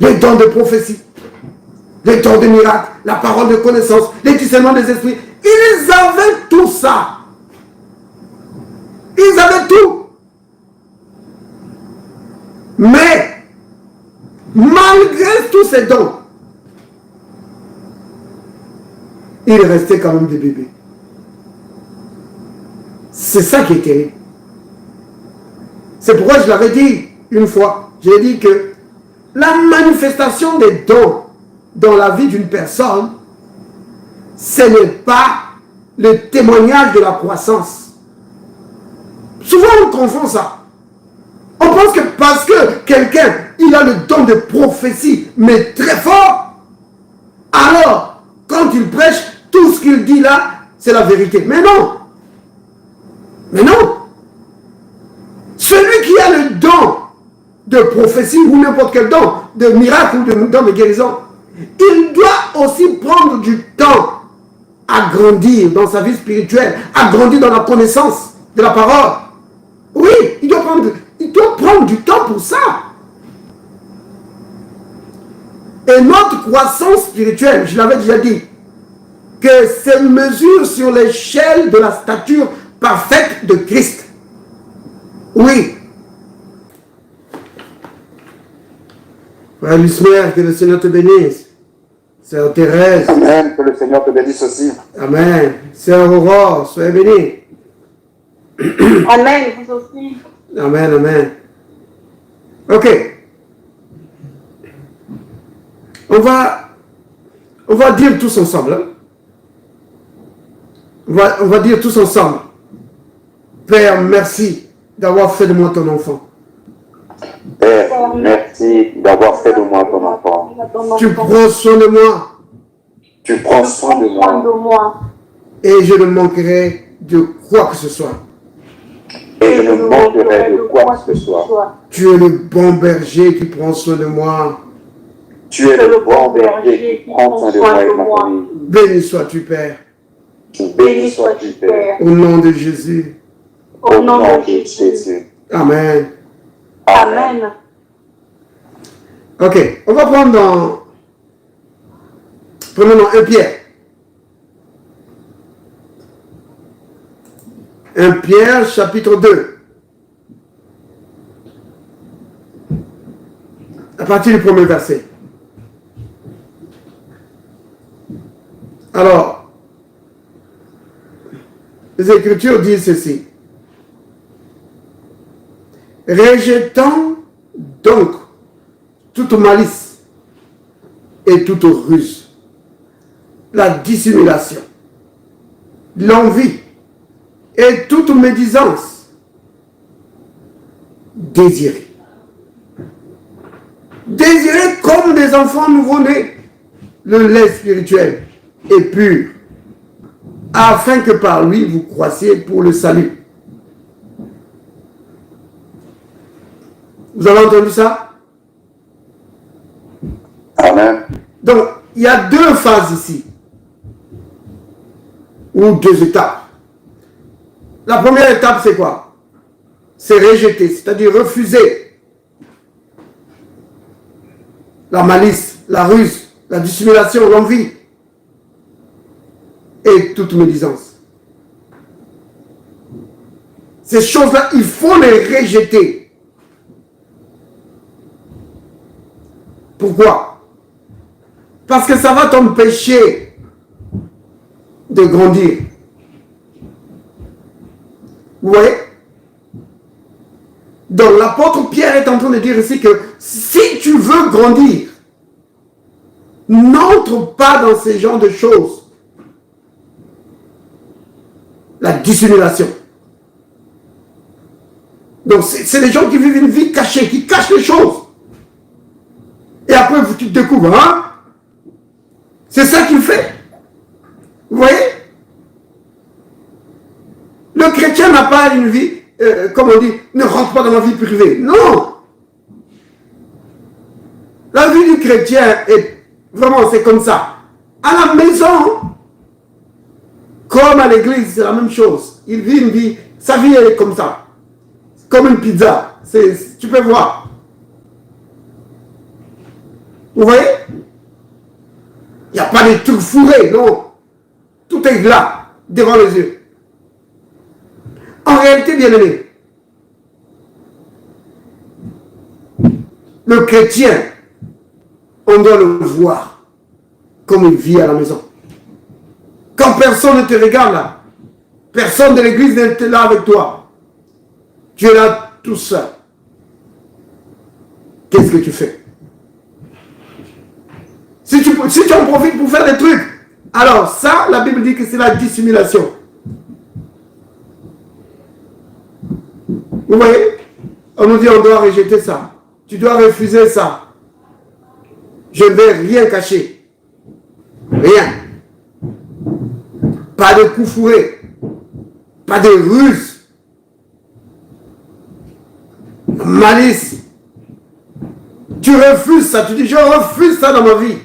les dons de prophétie, les dons de miracles, la parole de connaissance, les discernements des esprits. Ils avaient tout ça. Ils avaient tout. Mais, malgré tous ces dons, ils restaient quand même des bébés. C'est ça qui est terrible. C'est pourquoi je l'avais dit une fois. J'ai dit que la manifestation des dons dans la vie d'une personne, ce n'est pas le témoignage de la croissance. Souvent on confond ça. On pense que parce que quelqu'un, il a le don de prophétie, mais très fort, alors, quand il prêche, tout ce qu'il dit là, c'est la vérité. Mais non. Mais non. Celui qui a le don de prophétie ou n'importe quel don, de miracle ou de don de guérison, il doit aussi prendre du temps à grandir dans sa vie spirituelle, à grandir dans la connaissance de la parole. Oui, il doit prendre du temps pour ça. Et notre croissance spirituelle, je l'avais déjà dit, que c'est une mesure sur l'échelle de la stature parfaite de Christ. Oui. Frère Lucien, que le Seigneur te bénisse. Sœur Thérèse. Amen, que le Seigneur te bénisse aussi. Amen. Sœur Aurore, soyez bénie. Amen, vous aussi. Amen, amen. Ok. On va dire tous ensemble. Hein? On va dire tous ensemble. Père, merci d'avoir fait de moi ton enfant. Père, merci d'avoir fait de moi ton enfant. Tu prends soin de moi. Tu prends soin de moi. Et je ne manquerai de quoi que ce soit. Et je ne manquerai de quoi que ce soit. Tu es le bon berger qui prend soin de moi. Tu es le bon berger qui prend soin de moi et de ma famille. Béni sois-tu, Père. Béni sois-tu, Père. Au nom de Jésus. Au nom de Jésus. Amen. Amen. Ok, on va prendre prenons 1 Pierre. 1 Pierre, chapitre 2. À partir du premier verset. Alors, les Écritures disent ceci. Rejetant donc toute malice et toute ruse, la dissimulation, l'envie et toute médisance, désirez comme des enfants nouveau-nés le lait spirituel et pur, afin que par lui vous croissiez pour le salut. Vous avez entendu ça? Amen. Donc, il y a deux phases ici, ou deux étapes. La première étape, c'est quoi? C'est rejeter, c'est-à-dire refuser la malice, la ruse, la dissimulation, l'envie et toute médisance. Ces choses-là, il faut les rejeter. Pourquoi? Parce que ça va t'empêcher de grandir. Vous voyez? Donc l'apôtre Pierre est en train de dire ici que si tu veux grandir, n'entre pas dans ces genres de choses. La dissimulation. Donc c'est les gens qui vivent une vie cachée, qui cachent les choses. Et après tu te découvres, hein? C'est ça qu'il fait. Vous voyez? Le chrétien n'a pas une vie, comme on dit, ne rentre pas dans la vie privée. Non! La vie du chrétien est vraiment, c'est comme ça. À la maison, comme à l'église, c'est la même chose. Il vit une vie, sa vie est comme ça. Comme une pizza. Tu peux voir. Vous voyez? Il n'y a pas de trucs fourrés, non. Tout est là, devant les yeux. En réalité, bien aimé, le chrétien, on doit le voir comme il vit à la maison. Quand personne ne te regarde là, personne de l'église n'est là avec toi, tu es là tout seul. Qu'est-ce que tu fais? Si tu en profites pour faire des trucs, alors ça, la Bible dit que c'est la dissimulation. Vous voyez? On nous dit on doit rejeter ça. Tu dois refuser ça. Je ne vais rien cacher. Rien. Pas de coups fourrés. Pas de ruses. Malice. Tu refuses ça. Tu dis je refuse ça dans ma vie.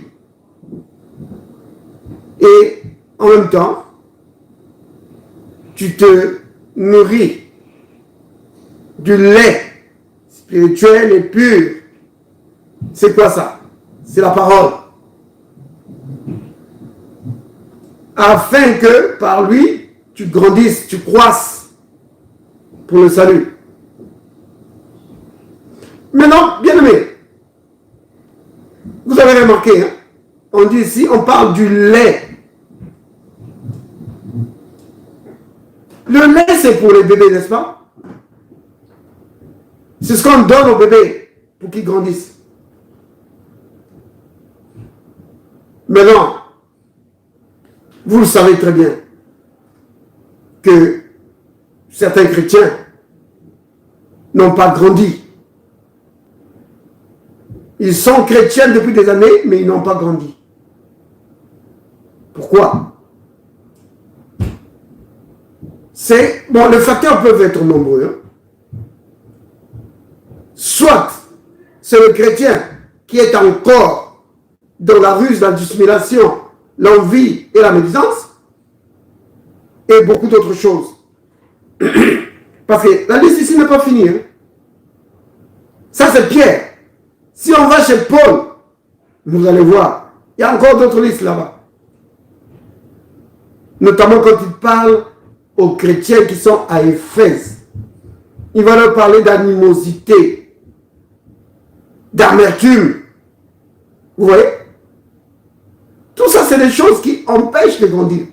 Et en même temps, tu te nourris du lait spirituel et pur. C'est quoi ça? C'est la parole. Afin que par lui, tu grandisses, tu croisses pour le salut. Maintenant, bien aimé, vous avez remarqué, hein, on dit ici, on parle du lait. Le lait, c'est pour les bébés, n'est-ce pas? C'est ce qu'on donne aux bébés pour qu'ils grandissent. Maintenant, vous le savez très bien que certains chrétiens n'ont pas grandi. Ils sont chrétiens depuis des années, mais ils n'ont pas grandi. Pourquoi? Bon, les facteurs peuvent être nombreux. Hein. Soit c'est le chrétien qui est encore dans la ruse, la dissimulation, l'envie et la médisance, et beaucoup d'autres choses. Parce que la liste ici n'est pas finie. Hein. Ça, c'est Pierre. Si on va chez Paul, vous allez voir, il y a encore d'autres listes là-bas. Notamment quand il parle aux chrétiens qui sont à Éphèse. Il va leur parler d'animosité, d'amertume. Vous voyez? Tout ça, c'est des choses qui empêchent de grandir.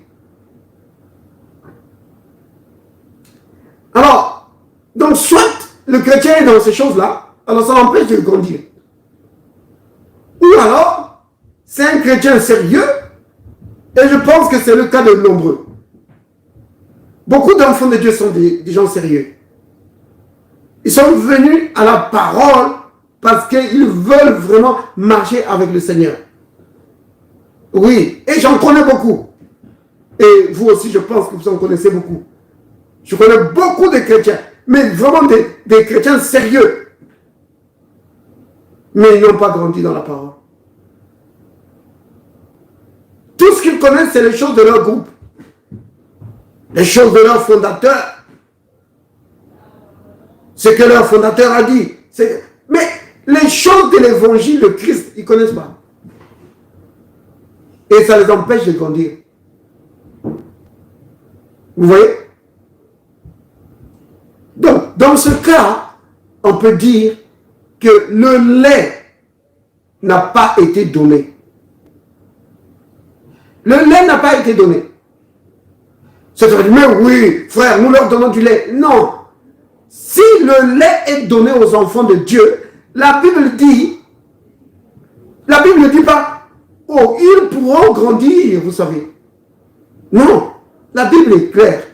Alors, donc soit le chrétien est dans ces choses-là, alors ça l'empêche de grandir. Ou alors, c'est un chrétien sérieux, et je pense que c'est le cas de nombreux. Beaucoup d'enfants de Dieu sont des gens sérieux. Ils sont venus à la parole parce qu'ils veulent vraiment marcher avec le Seigneur. Oui, et j'en connais beaucoup. Et vous aussi, je pense que vous en connaissez beaucoup. Je connais beaucoup de chrétiens, mais vraiment des chrétiens sérieux. Mais ils n'ont pas grandi dans la parole. Tout ce qu'ils connaissent, c'est les choses de leur groupe. Les choses de leur fondateur. Ce que leur fondateur a dit. Mais les choses de l'évangile de Christ, ils ne connaissent pas. Et ça les empêche de grandir. Vous voyez? Donc, dans ce cas, on peut dire que le lait n'a pas été donné. Le lait n'a pas été donné. C'est-à-dire, mais oui, frère, nous leur donnons du lait. Non. Si le lait est donné aux enfants de Dieu, la Bible ne dit pas, oh, ils pourront grandir, vous savez. Non. La Bible est claire.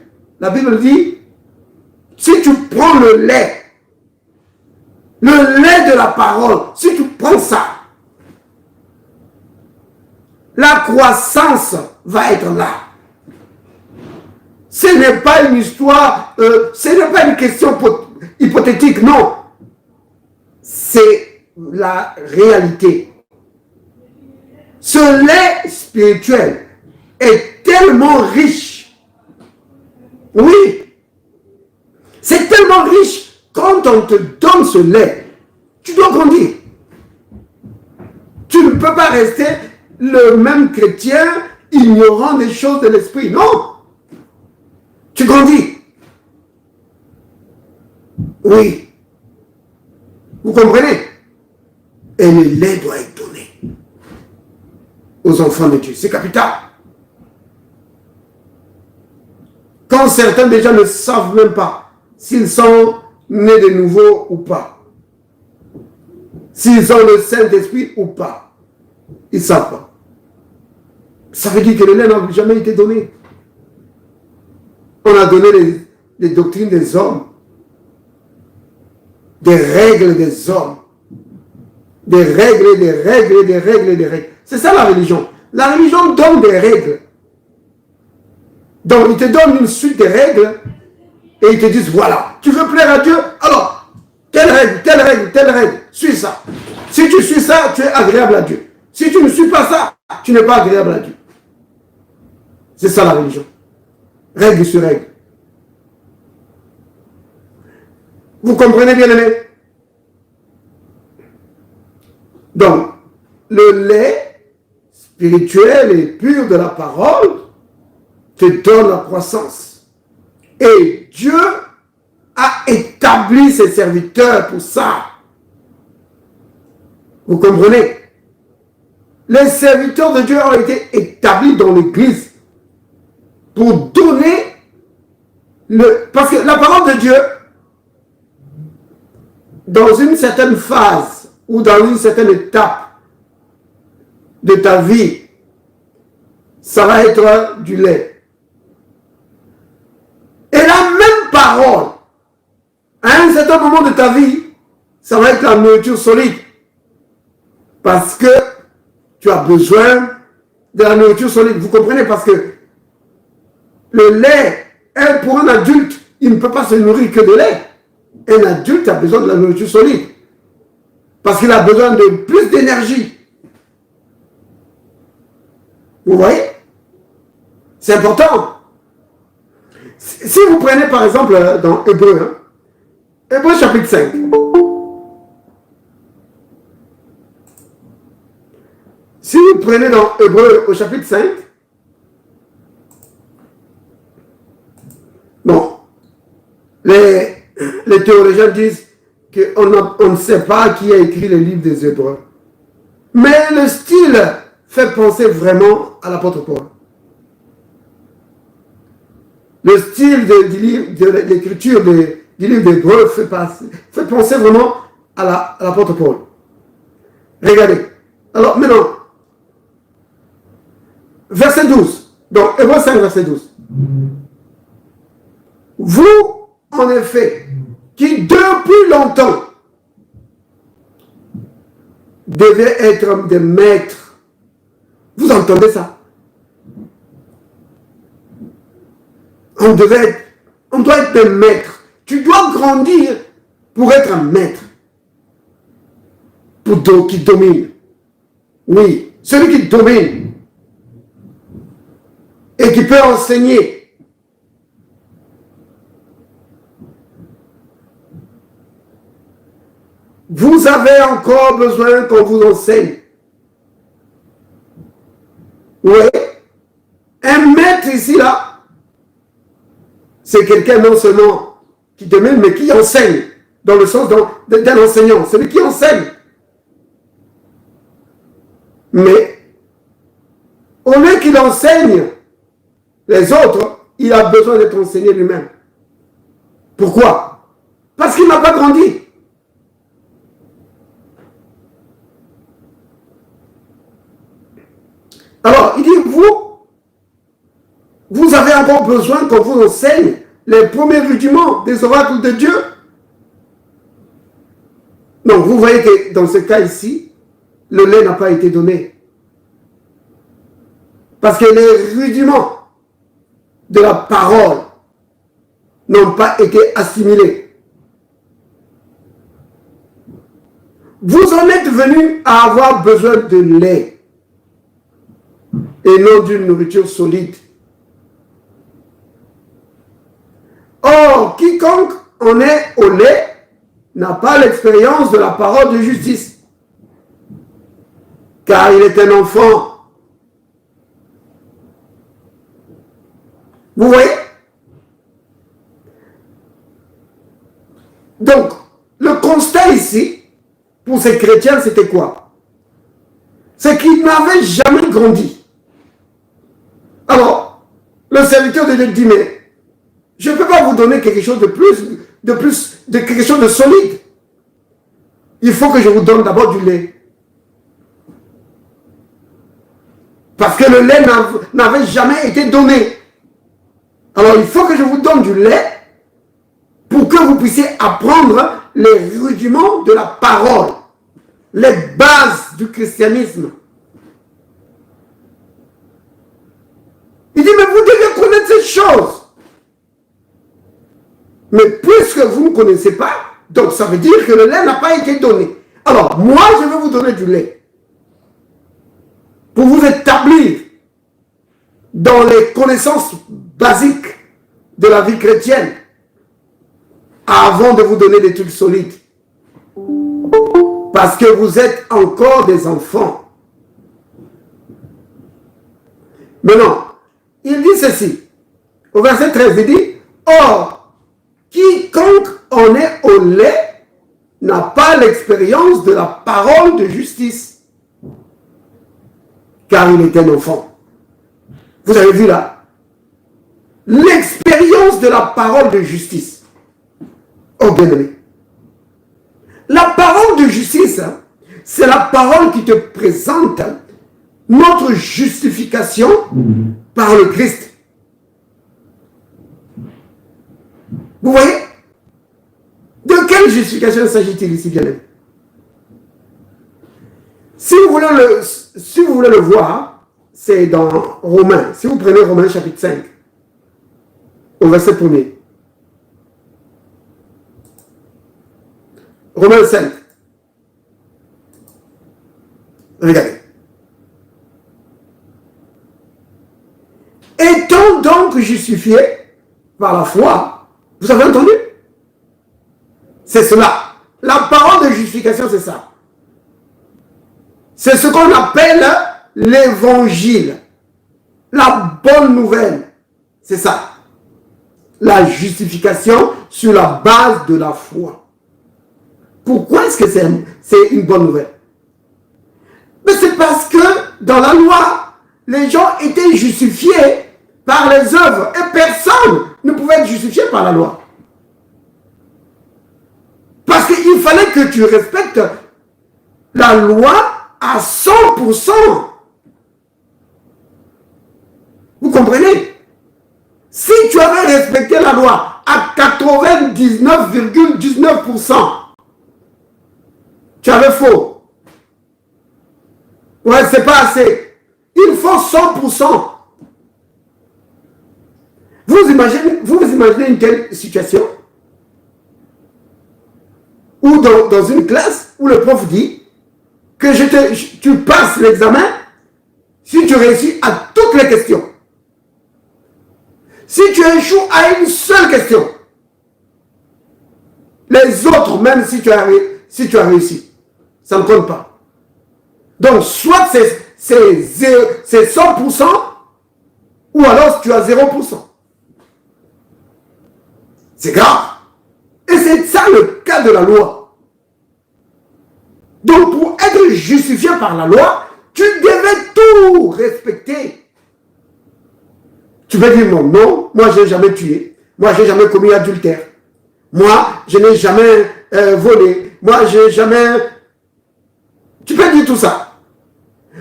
La Bible dit, si tu prends le lait de la parole, si tu prends ça, la croissance va être là. Ce n'est pas une histoire, ce n'est pas une question hypothétique, non. C'est la réalité. Ce lait spirituel est tellement riche. Oui. C'est tellement riche. Quand on te donne ce lait, tu dois grandir. Tu peux pas rester le même chrétien ignorant des choses de l'esprit. Non. Tu grandis. Oui. Vous comprenez? Et le lait doit être donné aux enfants de Dieu. C'est capital. Quand certains déjà ne savent même pas s'ils sont nés de nouveau ou pas, s'ils ont le Saint-Esprit ou pas, ils ne savent pas. Ça veut dire que le lait n'a jamais été donné. On a donné les doctrines des hommes, des règles des hommes, des règles, des règles, des règles, des règles. C'est ça la religion. La religion donne des règles. Donc, ils te donnent une suite de règles et ils te disent, voilà, tu veux plaire à Dieu, alors, telle règle, telle règle, telle règle, suis ça. Si tu suis ça, tu es agréable à Dieu. Si tu ne suis pas ça, tu n'es pas agréable à Dieu. C'est ça la religion. Règle sur règle. Vous comprenez bien, aimé? Donc, le lait spirituel et pur de la parole te donne la croissance. Et Dieu a établi ses serviteurs pour ça. Vous comprenez? Les serviteurs de Dieu ont été établis dans l'Église pour donner parce que la parole de Dieu, dans une certaine phase ou dans une certaine étape de ta vie, ça va être du lait. Et la même parole, à un certain moment de ta vie, ça va être la nourriture solide. Parce que tu as besoin de la nourriture solide. Vous comprenez? Parce que le lait, pour un adulte, il ne peut pas se nourrir que de lait. Un adulte a besoin de la nourriture solide. Parce qu'il a besoin de plus d'énergie. Vous voyez? C'est important. Si vous prenez par exemple dans Hébreu, Hébreu chapitre 5. Si vous prenez dans Hébreu au chapitre 5, bon, les théologiens disent qu'on ne sait pas qui a écrit les livres des Hébreux. Mais le style fait penser vraiment à l'apôtre Paul. Le style de l'écriture du livre d'Hébreux fait penser vraiment à l'apôtre Paul. Regardez. Alors maintenant, verset 12. Donc, Hébreux 5, verset 12. Vous, en effet, qui depuis longtemps devez être des maîtres. Vous entendez ça? On doit être des maîtres. Tu dois grandir pour être un maître. Qui domine. Oui, celui qui domine. Et qui peut enseigner. Vous avez encore besoin qu'on vous enseigne. Oui. Un maître ici, là, c'est quelqu'un non seulement qui domine, mais qui enseigne, dans le sens d'un enseignant, celui qui enseigne. Mais, au lieu qu'il enseigne les autres, il a besoin d'être enseigné lui-même. Pourquoi? Parce qu'il n'a pas grandi. Alors, il dit, vous avez encore besoin qu'on vous enseigne les premiers rudiments des oracles de Dieu. Donc, vous voyez que dans ce cas ici, le lait n'a pas été donné. Parce que les rudiments de la parole n'ont pas été assimilés. Vous en êtes venus à avoir besoin de lait et non d'une nourriture solide. Or, quiconque en est au lait n'a pas l'expérience de la parole de justice, car il est un enfant. Vous voyez? Donc, le constat ici, pour ces chrétiens, c'était quoi? C'est qu'ils n'avaient jamais grandi. Alors, le serviteur de Dieu dit, mais je ne peux pas vous donner quelque chose de quelque chose de solide. Il faut que je vous donne d'abord du lait. Parce que le lait n'avait jamais été donné. Alors, il faut que je vous donne du lait pour que vous puissiez apprendre les rudiments de la parole, les bases du christianisme. Il dit, mais vous devez connaître ces choses. Mais puisque vous ne connaissez pas, donc ça veut dire que le lait n'a pas été donné. Alors, moi, je vais vous donner du lait pour vous établir dans les connaissances basiques de la vie chrétienne avant de vous donner des trucs solides. Parce que vous êtes encore des enfants. Maintenant, il dit ceci. Au verset 13, il dit, or, quiconque en est au lait n'a pas l'expérience de la parole de justice, car il est un enfant. Vous avez vu là? L'expérience de la parole de justice. Oh bien-aimé. La parole de justice, c'est la parole qui te présente notre justification par le Christ. Vous voyez? De quelle justification s'agit-il ici, bien-aimé? Si vous voulez le voir, c'est dans Romains. Si vous prenez Romains chapitre 5, au verset 1er. Romains 5. Regardez. Étant donc justifiés par la foi, vous avez entendu? C'est cela. La parole de justification, c'est ça. C'est ce qu'on appelle l'évangile. La bonne nouvelle. C'est ça. La justification sur la base de la foi. Pourquoi est-ce que c'est une bonne nouvelle? Mais c'est parce que dans la loi, les gens étaient justifiés par les œuvres et personne ne pouvait être justifié par la loi. Parce qu'il fallait que tu respectes la loi à 100%. Vous comprenez? Si tu avais respecté la loi à 99,19%, tu avais faux. Ouais, c'est pas assez. Il faut 100%. Vous imaginez une telle situation ou dans une classe où le prof dit que tu passes l'examen si tu réussis à toutes les questions. Si tu échoues à une seule question, les autres, même si tu as réussi, ça ne compte pas. Donc, soit c'est 100%, ou alors tu as 0%. C'est grave. Et c'est ça le cas de la loi. Donc, pour être justifié par la loi, tu devais tout respecter. Tu peux dire non, moi je n'ai jamais tué, moi je n'ai jamais commis adultère, moi je n'ai jamais volé, moi je n'ai jamais... Tu peux dire tout ça.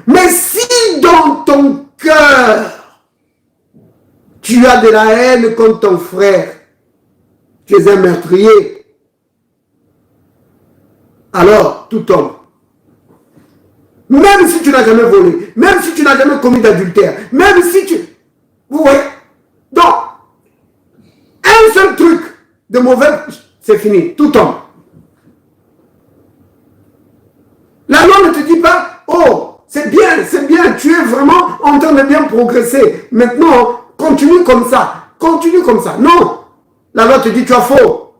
Mais si dans ton cœur, tu as de la haine contre ton frère, tu es un meurtrier, alors tout homme, même si tu n'as jamais volé, même si tu n'as jamais commis d'adultère, même si tu... Vous voyez? Donc, un seul truc de mauvais, c'est fini, tout homme. La loi ne te dit pas, oh, c'est bien, tu es vraiment en train de bien progresser. Maintenant, continue comme ça. Non, la loi te dit, tu as faux.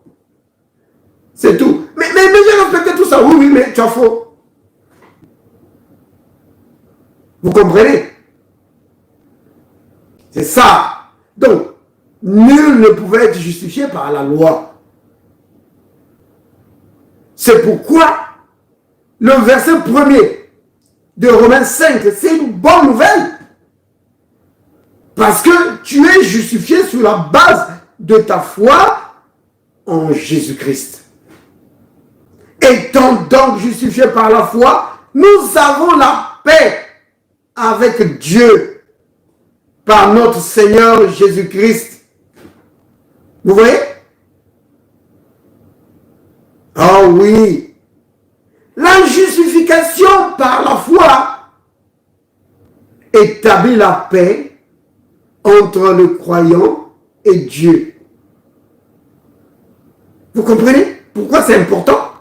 C'est tout. Mais j'ai respecté tout ça. Oui, mais tu as faux. Vous comprenez? C'est ça. Donc, nul ne pouvait être justifié par la loi. C'est pourquoi le verset 1er de Romains 5, c'est une bonne nouvelle. Parce que tu es justifié sur la base de ta foi en Jésus-Christ. Étant donc justifié par la foi, nous avons la paix avec Dieu par notre Seigneur Jésus-Christ. Vous voyez? Oh oui. La justification par la foi établit la paix entre le croyant et Dieu. Vous comprenez pourquoi c'est important?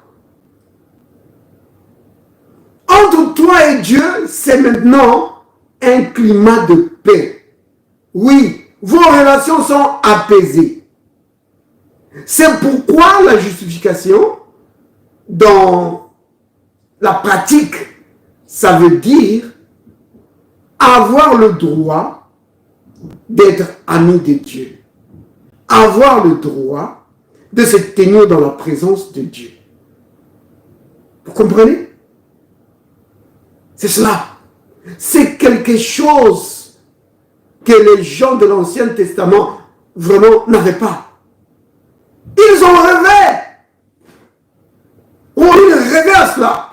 Entre toi et Dieu, c'est maintenant un climat de paix. Oui, vos relations sont apaisées. C'est pourquoi la justification, dans la pratique, ça veut dire avoir le droit d'être ami de Dieu. Avoir le droit de se tenir dans la présence de Dieu. Vous comprenez? C'est cela. C'est quelque chose que les gens de l'Ancien Testament vraiment n'avaient pas. Ils ont rêvé. Oh, ils rêvaient à cela.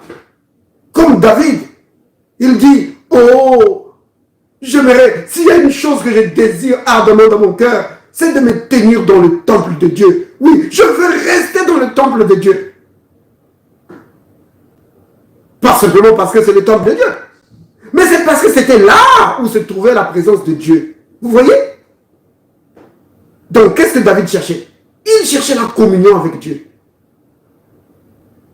Comme David, il dit, oh, j'aimerais, s'il y a une chose que je désire ardemment dans mon cœur, c'est de me tenir dans le temple de Dieu. Oui, je veux rester dans le temple de Dieu. Pas simplement parce que c'est le temple de Dieu, mais c'est parce que c'était là où se trouvait la présence de Dieu. Vous voyez? Donc, qu'est-ce que David cherchait? Il cherchait la communion avec Dieu.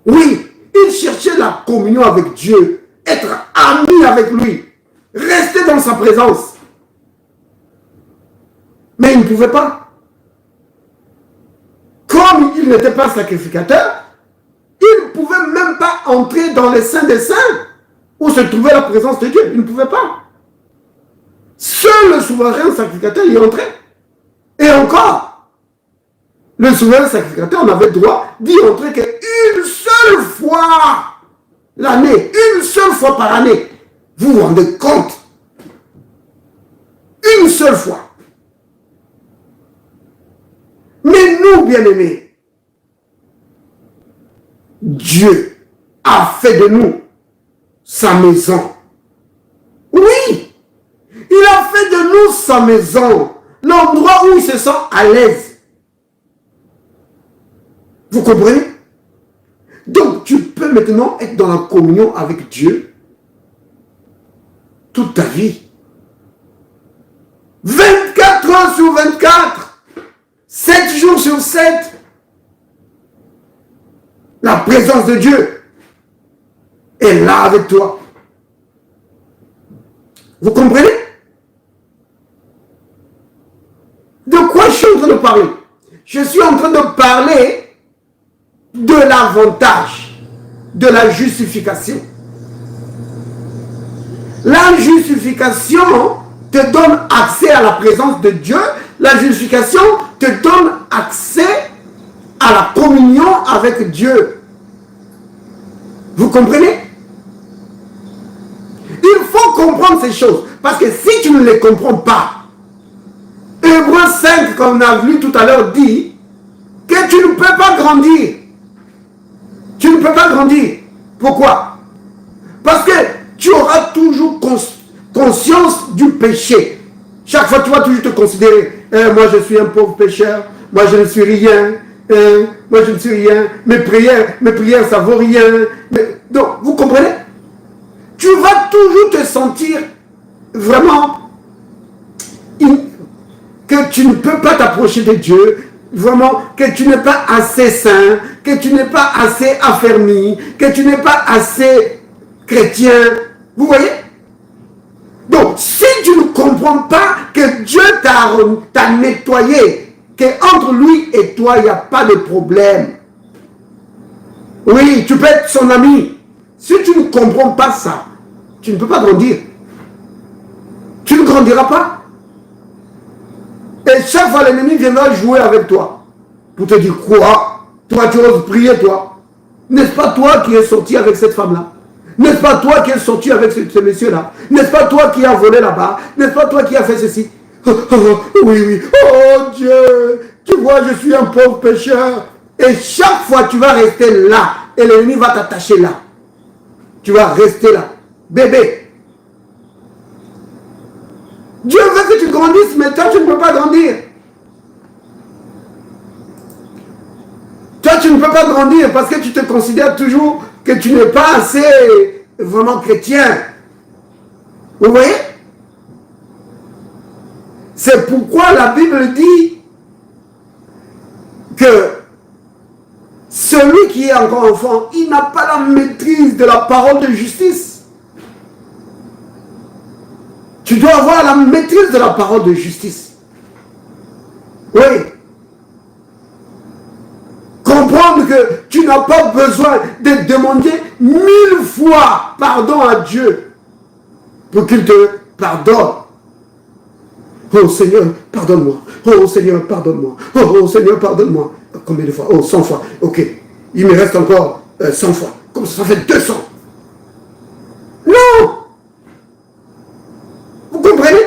Oui, il cherchait la communion avec Dieu, être ami avec lui, rester dans sa présence. Mais il ne pouvait pas. Comme il n'était pas sacrificateur, il ne pouvait même pas entrer dans les saints des saints où se trouvait la présence de Dieu. Il ne pouvait pas. Seul le souverain sacrificateur y entrait. Et encore, le souverain sacrificateur n'avait droit d'y entrer qu'une seule fois l'année, une seule fois par année. Vous vous rendez compte? Une seule fois. Mais nous, bien-aimés, Dieu a fait de nous sa maison. Oui, il a fait de nous sa maison, l'endroit où il se sent à l'aise. Vous comprenez? Donc, tu peux maintenant être dans la communion avec Dieu toute ta vie. 24 heures sur 24, 7 jours sur 7, la présence de Dieu est là avec toi. Vous comprenez? De quoi je suis en train de parler? Je suis en train de parler de l'avantage de la justification. La justification te donne accès à la présence de Dieu. La justification te donne accès à la communion avec Dieu. Vous comprenez? Il faut comprendre ces choses. Parce que si tu ne les comprends pas, Hébreux 5, comme on a vu tout à l'heure, dit que tu ne peux pas grandir. Tu ne peux pas grandir. Pourquoi? Parce que tu auras toujours conscience du péché. Chaque fois, tu vas toujours te considérer, moi je suis un pauvre pécheur, moi je ne suis rien, moi je ne suis rien, mes prières ça vaut rien. Donc, vous comprenez? Tu vas toujours te sentir vraiment que tu ne peux pas t'approcher de Dieu, vraiment que tu n'es pas assez saint, que tu n'es pas assez affermi, que tu n'es pas assez chrétien. Vous voyez? Donc, si tu ne comprends pas que Dieu t'a nettoyé, qu'entre lui et toi, il n'y a pas de problème. Oui, tu peux être son ami. Si tu ne comprends pas ça, tu ne peux pas grandir. grandiras pas. Et chaque fois, l'ennemi viendra jouer avec toi. Pour te dire quoi? Toi, tu oses prier, toi. N'est-ce pas toi qui es sorti avec cette femme-là? N'est-ce pas toi qui es sorti avec ce monsieur-là? N'est-ce pas toi qui as volé là-bas? N'est-ce pas toi qui as fait ceci? Oui, oui. Oh Dieu, tu vois, je suis un pauvre pécheur. Et chaque fois, tu vas rester là. Et l'ennemi va t'attacher là. Tu vas rester là. Bébé. Dieu veut que tu grandisses, mais toi, tu ne peux pas grandir. Toi, tu ne peux pas grandir parce que tu te considères toujours que tu n'es pas assez vraiment chrétien. Vous voyez? C'est pourquoi la Bible dit que celui qui est encore enfant, il n'a pas la maîtrise de la parole de justice. Tu dois avoir la maîtrise de la parole de justice. Oui. Comprendre que tu n'as pas besoin de demander 1000 fois pardon à Dieu pour qu'il te pardonne. Oh Seigneur, pardonne-moi. Oh Seigneur, pardonne-moi. Oh Seigneur, pardonne-moi. Combien de fois? Oh, 100 fois. Ok. Il me reste encore 100 fois. Comme ça fait 200. Non! Vous comprenez?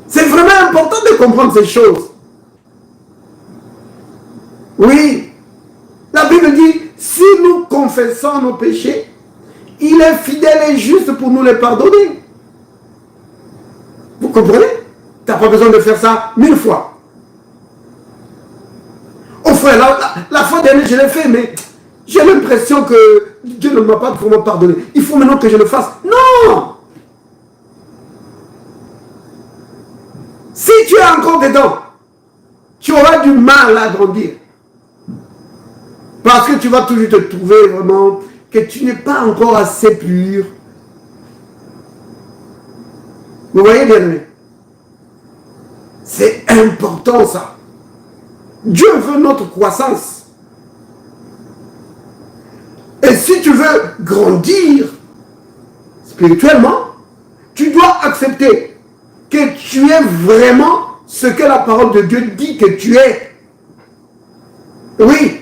C'est vraiment important de comprendre ces choses. Oui. La Bible dit, si nous confessons nos péchés, il est fidèle et juste pour nous les pardonner. Vous comprenez? Tu n'as pas besoin de faire ça 1000 fois. Oh frère, la fois dernière, je l'ai fait, mais j'ai l'impression que Dieu ne m'a pas vraiment pardonné. Il faut maintenant que je le fasse. Non! Si tu es encore dedans, tu auras du mal à grandir. Parce que tu vas toujours te trouver vraiment que tu n'es pas encore assez pur. Vous voyez bien, c'est important ça. Dieu veut notre croissance. Et si tu veux grandir spirituellement, tu dois accepter que tu es vraiment ce que la parole de Dieu dit que tu es. Oui.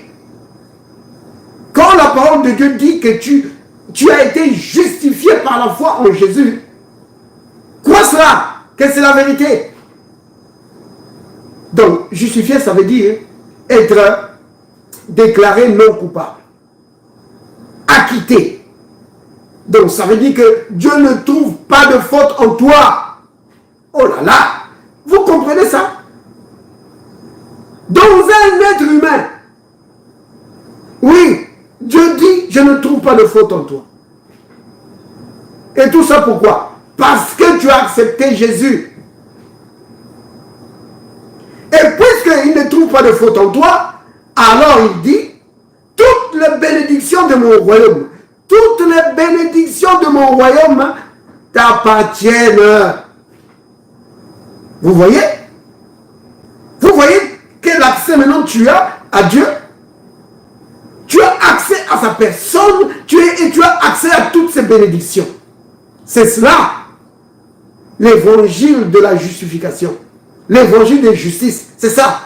Quand la parole de Dieu dit que tu as été justifié par la foi en Jésus, quoi cela? Que c'est la vérité. Donc, justifié, ça veut dire être déclaré non coupable. Acquitté. Donc, ça veut dire que Dieu ne trouve pas de faute en toi. Oh là là! Vous comprenez ça? Dans un être humain, oui, Dieu dit, je ne trouve pas de faute en toi. Et tout ça pourquoi? Parce que tu as accepté Jésus. Et puisqu'il ne trouve pas de faute en toi, alors il dit, toutes les bénédictions de mon royaume, toutes les bénédictions de mon royaume t'appartiennent. Vous voyez? Vous voyez quel accès maintenant tu as à Dieu? Tu as accès à sa personne et tu as accès à toutes ses bénédictions. C'est cela, l'évangile de la justification. L'évangile de justice, c'est ça.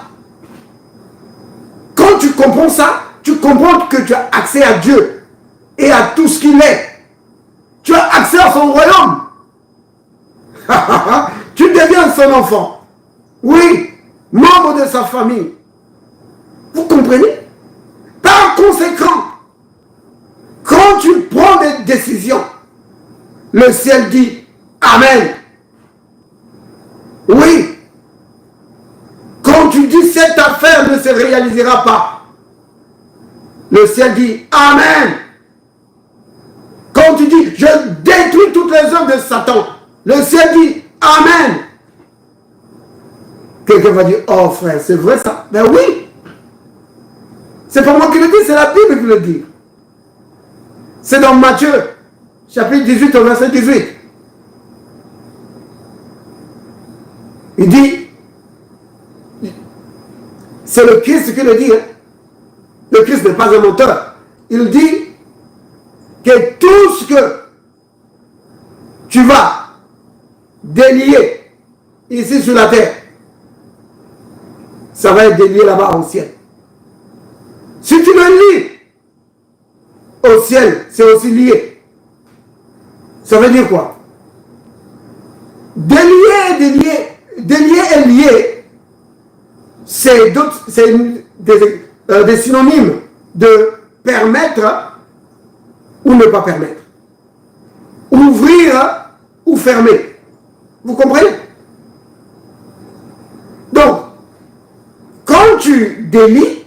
Quand tu comprends ça, tu comprends que tu as accès à Dieu et à tout ce qu'il est. Tu as accès à son royaume. Tu deviens son enfant. Oui, membre de sa famille. Vous comprenez? Par conséquent, quand tu prends des décisions, le ciel dit Amen. Oui. Quand tu dis cette affaire ne se réalisera pas, le ciel dit Amen. Quand tu dis je détruis toutes les œuvres de Satan, le ciel dit Amen. Quelqu'un va dire oh frère, c'est vrai ça? Ben oui. C'est pas moi qui le dis, c'est la Bible qui le dit. C'est dans Matthieu, chapitre 18 au verset 18. Il dit, c'est le Christ qui le dit. Hein? Le Christ n'est pas un menteur. Il dit que tout ce que tu vas délier ici sur la terre, ça va être délié là-bas au ciel. Si tu le lis au ciel, c'est aussi lié. Ça veut dire quoi? Délier et lié, c'est des synonymes de permettre ou ne pas permettre. Ouvrir ou fermer. Vous comprenez? Donc, quand tu délies,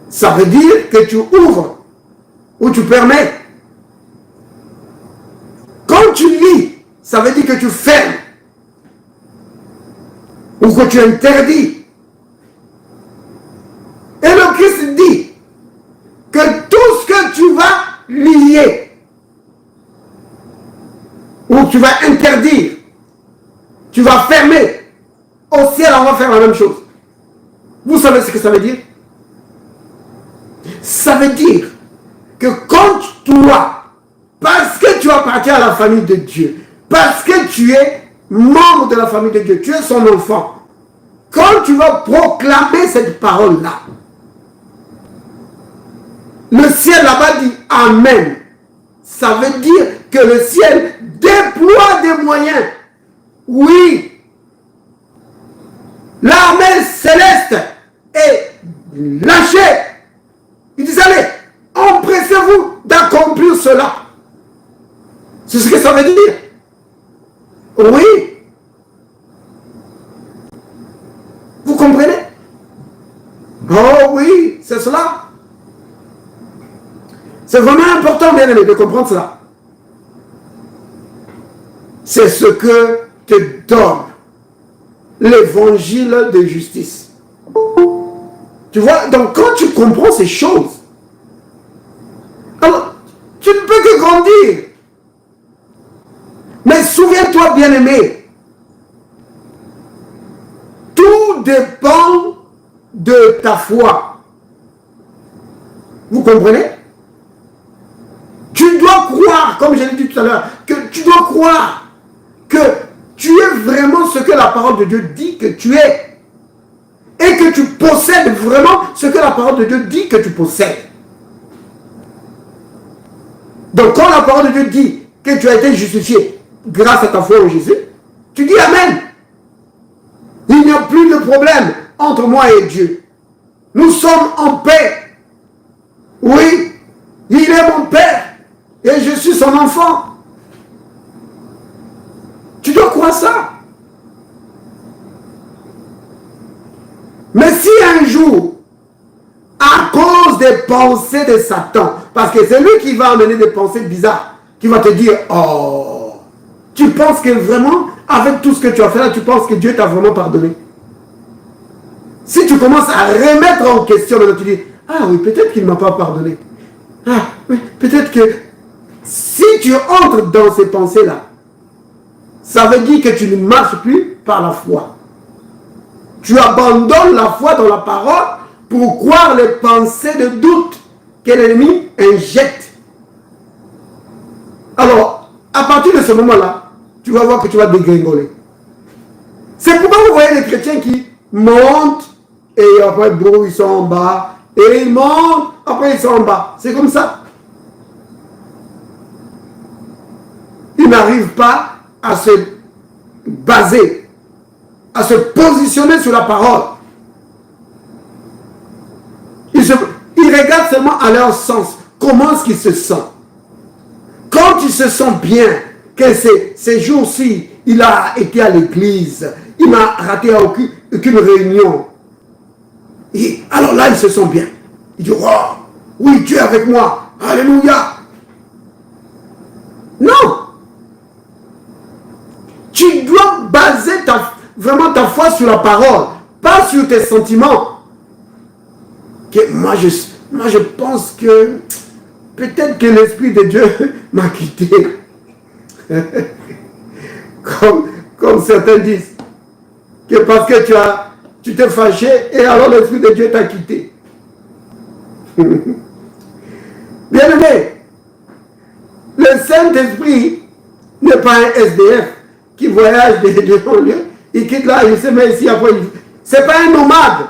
ça veut dire que tu ouvres ou tu permets. Quand tu lis, ça veut dire que tu fermes ou que tu interdis. Et le Christ dit que tout ce que tu vas lier ou tu vas interdire, tu vas fermer, au ciel on va faire la même chose. Vous savez ce que ça veut dire? Ça veut dire que quand toi, parce que tu appartiens à la famille de Dieu, parce que tu es membre de la famille de Dieu, tu es son enfant, quand tu vas proclamer cette parole-là, le ciel là-bas dit Amen. Ça veut dire que le ciel déploie des moyens. Oui. L'armée céleste est lâchée. Il dit, allez, empressez-vous d'accomplir cela. C'est ce que ça veut dire. Oui. Vous comprenez? Oh oui, c'est cela. C'est vraiment important, bien aimé, de comprendre cela. C'est ce que te donne l'évangile de justice. Tu vois, donc quand tu comprends ces choses, alors tu ne peux que grandir. Mais souviens-toi, bien aimé, tout dépend de ta foi. Vous comprenez? Tu dois croire, comme je l'ai dit tout à l'heure, que tu dois croire que tu es vraiment ce que la parole de Dieu dit que tu es. Et que tu possèdes vraiment ce que la parole de Dieu dit que tu possèdes. Donc quand la parole de Dieu dit que tu as été justifié grâce à ta foi en Jésus, tu dis Amen. Il n'y a plus de problème entre moi et Dieu. Nous sommes en paix. Oui, il est mon Père et je suis son enfant. Tu dois croire ça. Mais si un jour, à cause des pensées de Satan, parce que c'est lui qui va amener des pensées bizarres, qui va te dire, oh, tu penses que vraiment, avec tout ce que tu as fait là, tu penses que Dieu t'a vraiment pardonné. Si tu commences à remettre en question, tu dis, ah oui, peut-être qu'il ne m'a pas pardonné. Ah oui, peut-être que si tu entres dans ces pensées-là, ça veut dire que tu ne marches plus par la foi. Tu abandonnes la foi dans la parole pour croire les pensées de doute que l'ennemi injecte. Alors, à partir de ce moment-là, tu vas voir que tu vas dégringoler. C'est pourquoi vous voyez les chrétiens qui montent et après, bon, ils sont en bas. Et ils montent, après ils sont en bas. C'est comme ça. Ils n'arrivent pas à se baser, à se positionner sur la parole. Ils regardent seulement à leur sens. Comment est-ce qu'ils se sentent? Quand ils se sentent bien, que ces jours-ci, il a été à l'église, il n'a raté aucune réunion. Et alors là, ils se sentent bien. Ils disent, oh, oui, Dieu est avec moi. Alléluia. Non. Tu dois baser vraiment ta foi sur la parole, pas sur tes sentiments. Que moi, je pense que peut-être que l'Esprit de Dieu m'a quitté. comme certains disent. Que parce que tu t'es fâché et alors l'Esprit de Dieu t'a quitté. Bien aimé, Le Saint-Esprit n'est pas un SDF qui voyage de lieu en lieu. Il quitte là, il se met ici, après ce n'est pas un nomade.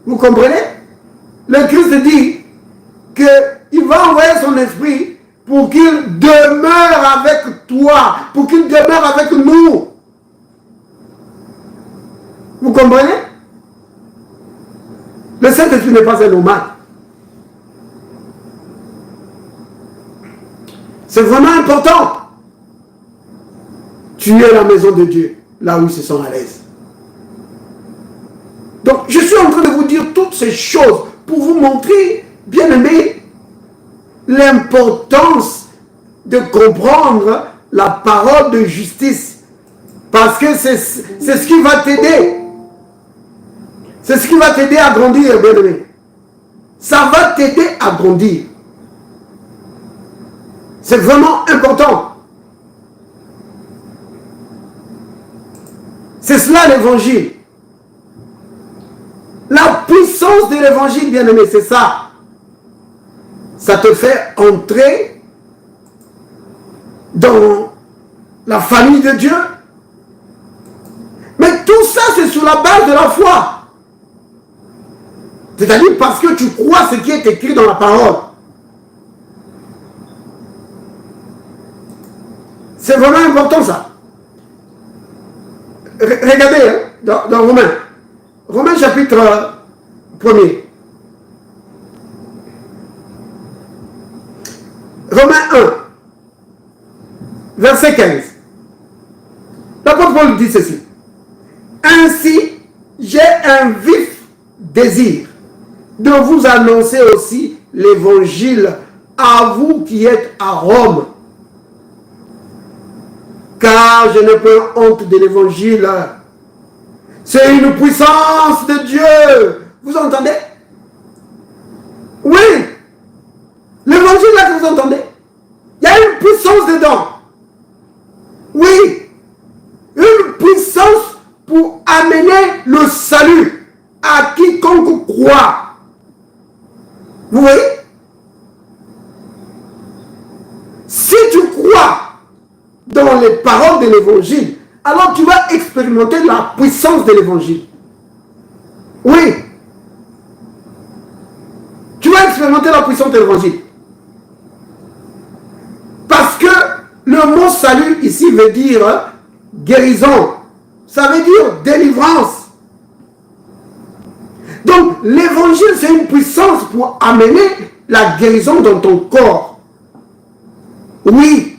Vous comprenez? Le Christ dit qu'il va envoyer son esprit pour qu'il demeure avec toi, pour qu'il demeure avec nous. Vous comprenez? Le Saint-Esprit n'est pas un nomade. C'est vraiment important. Tu es la maison de Dieu, là où ils se sentent à l'aise. Donc, je suis en train de vous dire toutes ces choses pour vous montrer, bien aimés, l'importance de comprendre la parole de justice. Parce que c'est ce qui va t'aider. C'est ce qui va t'aider à grandir, bien aimé. Ça va t'aider à grandir. C'est vraiment important. C'est cela l'évangile. La puissance de l'évangile, bien aimé, c'est ça. Ça te fait entrer dans la famille de Dieu. Mais tout ça, c'est sur la base de la foi. C'est-à-dire parce que tu crois ce qui est écrit dans la parole. C'est vraiment important ça. Regardez hein, dans Romains. Romains chapitre 1er. Romains 1, verset 15. L'apôtre Paul dit ceci. Ainsi, j'ai un vif désir de vous annoncer aussi l'évangile à vous qui êtes à Rome. Car je n'ai pas honte de l'évangile. C'est une puissance de Dieu. Vous entendez? Oui. L'évangile là que vous entendez, il y a une puissance dedans. Oui. Une puissance pour amener le salut à quiconque croit. Vous voyez? Si tu crois dans les paroles de l'évangile, alors tu vas expérimenter la puissance de l'évangile. Oui. Tu vas expérimenter la puissance de l'évangile. Parce que le mot salut ici veut dire guérison. Ça veut dire délivrance. Donc l'évangile c'est une puissance pour amener la guérison dans ton corps. Oui.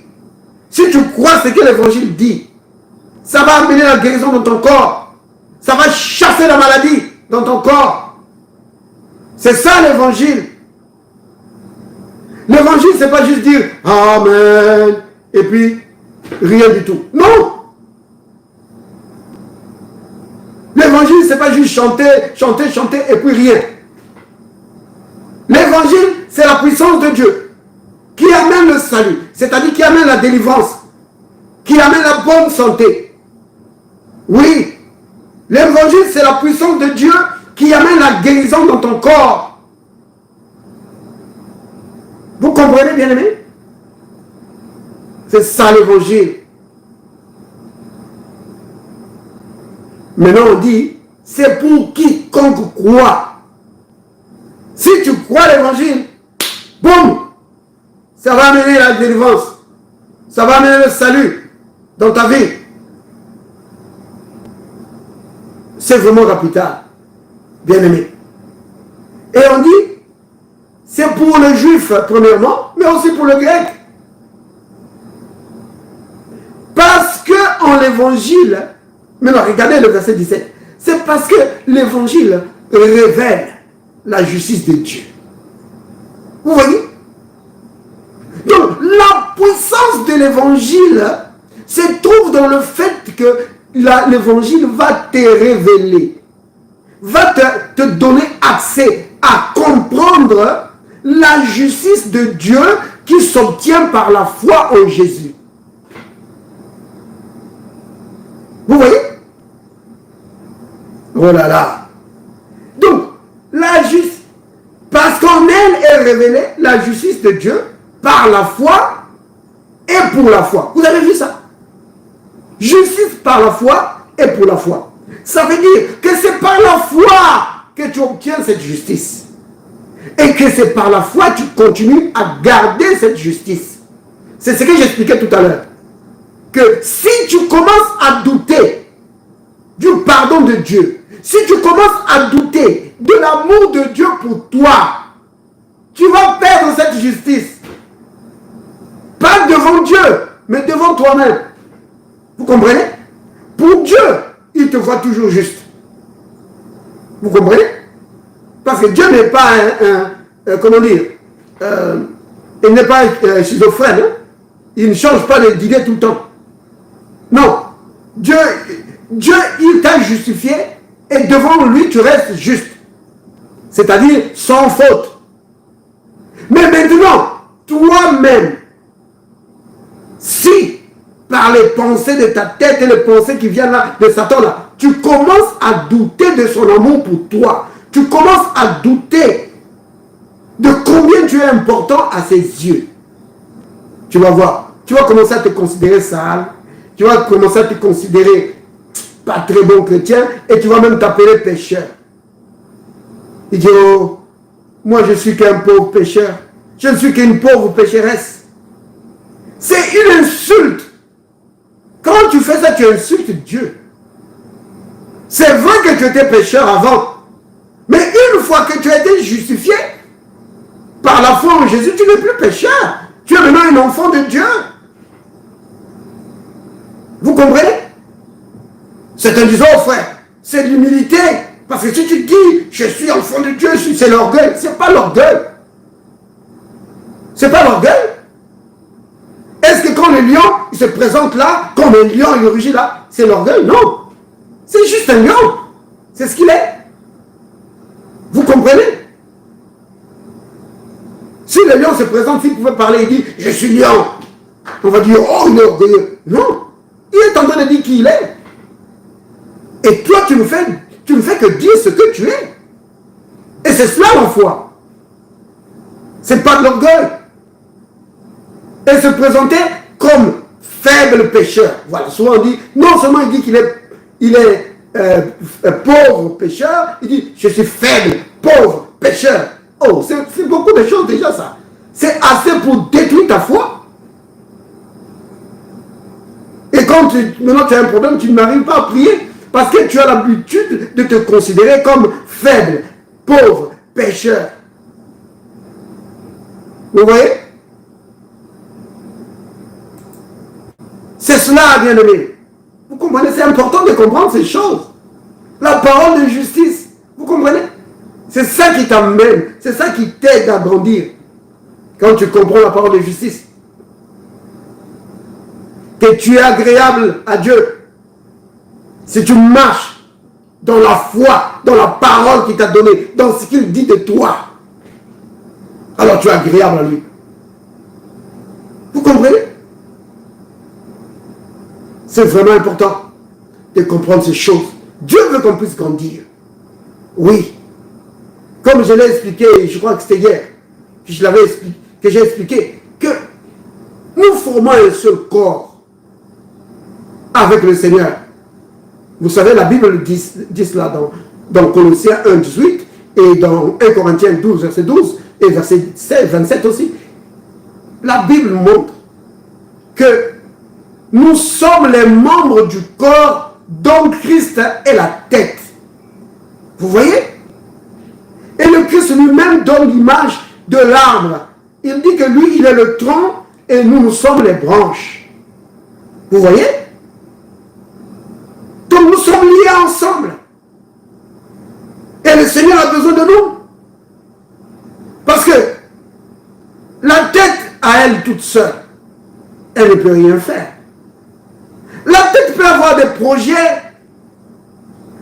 Si tu crois ce que l'évangile dit, ça va amener la guérison dans ton corps. Ça va chasser la maladie dans ton corps. C'est ça l'évangile. L'évangile, c'est pas juste dire Amen et puis rien du tout. Non. L'évangile, c'est pas juste chanter, chanter, chanter et puis rien. L'évangile, c'est la puissance de Dieu qui amène le salut, c'est-à-dire qui amène la délivrance, qui amène la bonne santé. Oui, l'évangile, c'est la puissance de Dieu qui amène la guérison dans ton corps. Vous comprenez, bien aimé? C'est ça l'évangile. Maintenant, on dit, c'est pour quiconque croit. Si tu crois l'évangile, boum, ça va amener la délivrance. Ça va amener le salut dans ta vie. C'est vraiment capital, bien aimé. Et on dit, c'est pour le juif, premièrement, mais aussi pour le grec. Parce que en l'évangile, maintenant regardez le verset 17, c'est parce que l'évangile révèle la justice de Dieu. Vous voyez? Donc la puissance de l'évangile se trouve dans le fait que l'évangile va te révéler, va te donner accès à comprendre la justice de Dieu qui s'obtient par la foi en Jésus. Vous voyez? Oh là là. Donc, la justice, parce qu'en elle est révélée la justice de Dieu par la foi et pour la foi. Vous avez vu ça? Justice par la foi et pour la foi. Ça veut dire que c'est par la foi que tu obtiens cette justice. Et que c'est par la foi que tu continues à garder cette justice. C'est ce que j'expliquais tout à l'heure. Que si tu commences à douter du pardon de Dieu, si tu commences à douter de l'amour de Dieu pour toi, tu vas perdre cette justice. Pas devant Dieu, mais devant toi-même. Vous comprenez? Pour Dieu, il te voit toujours juste. Vous comprenez? Parce que Dieu n'est pas comment dire, il n'est pas schizophrène. Hein? Il ne change pas d'idée tout le temps. Non. Dieu, il t'a justifié et devant lui, tu restes juste. C'est-à-dire sans faute. Mais maintenant, toi-même, si par les pensées de ta tête et les pensées qui viennent là, de Satan là, tu commences à douter de son amour pour toi, tu commences à douter de combien tu es important à ses yeux, tu vas voir, tu vas commencer à te considérer sale, tu vas commencer à te considérer pas très bon chrétien et tu vas même t'appeler pécheur. Il dit, oh, moi je suis qu'un pauvre pécheur, je ne suis qu'une pauvre pécheresse. C'est une insulte. Quand tu fais ça, tu insultes Dieu. C'est vrai que tu étais pécheur avant. Mais une fois que tu as été justifié par la foi en Jésus, tu n'es plus pécheur. Tu es maintenant un enfant de Dieu. Vous comprenez? C'est un disant, frère, c'est l'humilité. Parce que si tu dis, je suis enfant de Dieu, c'est l'orgueil. C'est pas l'orgueil. C'est pas l'orgueil. Est-ce que quand le lion, il se présente là, comme un lion, il rugit là, c'est l'orgueil? Non. C'est juste un lion. C'est ce qu'il est. Vous comprenez? Si le lion se présente, s'il pouvait parler, il dit, je suis lion. On va dire, oh, il est orgueilleux. Non. Il est en train de dire qui il est. Et toi, tu ne fais que dire ce que tu es. Et c'est cela la foi. C'est pas de l'orgueil. Et se présenter comme faible pécheur. Voilà, souvent on dit, non seulement il dit qu'il est pauvre pécheur, il dit, je suis faible, pauvre pécheur. Oh, c'est beaucoup de choses déjà ça. C'est assez pour détruire ta foi. Et quand maintenant tu as un problème, tu n'arrives pas à prier parce que tu as l'habitude de te considérer comme faible, pauvre, pécheur. Vous voyez? C'est cela, bien-aimé. Vous comprenez? C'est important de comprendre ces choses. La parole de justice. Vous comprenez? C'est ça qui t'amène. C'est ça qui t'aide à grandir. Quand tu comprends la parole de justice. Que tu es agréable à Dieu. Si tu marches dans la foi, dans la parole qu'il t'a donnée, dans ce qu'il dit de toi, alors tu es agréable à lui. Vous comprenez? C'est vraiment important de comprendre ces choses. Dieu veut qu'on puisse grandir. Oui. Comme je l'ai expliqué, je crois que c'était hier, que j'ai expliqué, que nous formons un seul corps avec le Seigneur. Vous savez, la Bible dit cela dans Colossiens 1, 18 et dans 1 Corinthiens 12, verset 12 et verset 16, 27 aussi. La Bible montre que nous sommes les membres du corps dont Christ est la tête. Vous voyez? Et le Christ lui-même donne l'image de l'arbre. Il dit que lui, il est le tronc et nous sommes les branches. Vous voyez? Donc nous sommes liés ensemble. Et le Seigneur a besoin de nous. Parce que la tête à elle toute seule, elle ne peut rien faire. La tête peut avoir des projets.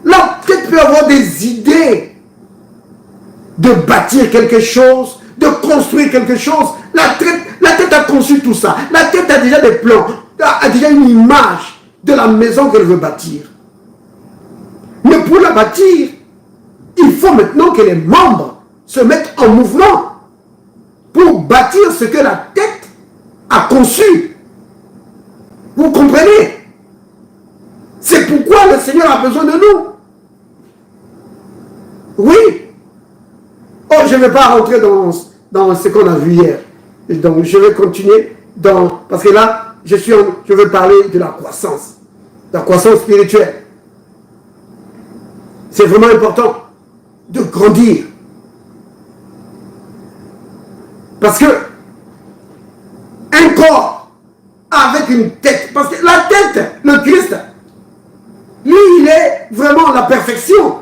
La tête peut avoir des idées de bâtir quelque chose, de construire quelque chose. La tête a conçu tout ça. La tête a déjà des plans, a déjà une image de la maison qu'elle veut bâtir. Mais pour la bâtir, il faut maintenant que les membres se mettent en mouvement pour bâtir ce que la tête a conçu. Vous comprenez? C'est pourquoi le Seigneur a besoin de nous. Oui. Oh, je ne vais pas rentrer dans ce qu'on a vu hier. Et donc, je vais continuer parce que là, je veux parler de la croissance spirituelle. C'est vraiment important de grandir. Parce que un corps avec une tête, parce que la tête, le Christ, lui, il est vraiment la perfection.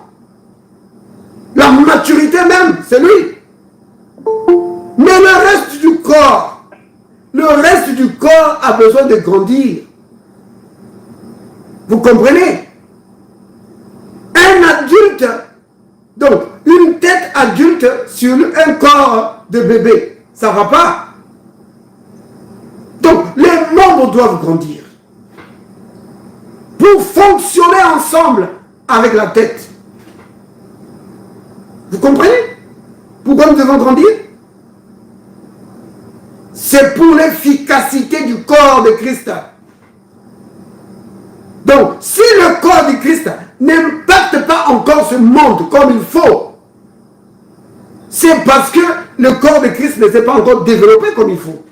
La maturité même, c'est lui. Mais le reste du corps a besoin de grandir. Vous comprenez? Un adulte, donc une tête adulte sur un corps de bébé, ça ne va pas. Donc les membres doivent grandir pour fonctionner ensemble avec la tête. Vous comprenez? Pourquoi nous devons grandir? C'est pour l'efficacité du corps de Christ. Donc, si le corps de Christ n'impacte pas encore ce monde comme il faut, c'est parce que le corps de Christ ne s'est pas encore développé comme il faut.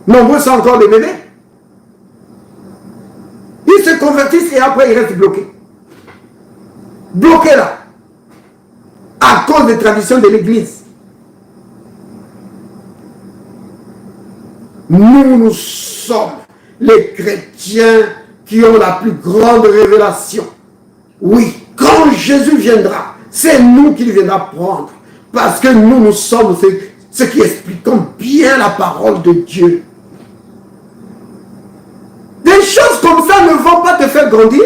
Nombreux sont encore des bébés. Ils se convertissent et après ils restent bloqués. Bloqués là. À cause des traditions de l'Église. Nous sommes les chrétiens qui ont la plus grande révélation. Oui, quand Jésus viendra, c'est nous qu'il viendra prendre. Parce que nous sommes ceux qui expliquons bien la parole de Dieu. Des choses comme ça ne vont pas te faire grandir.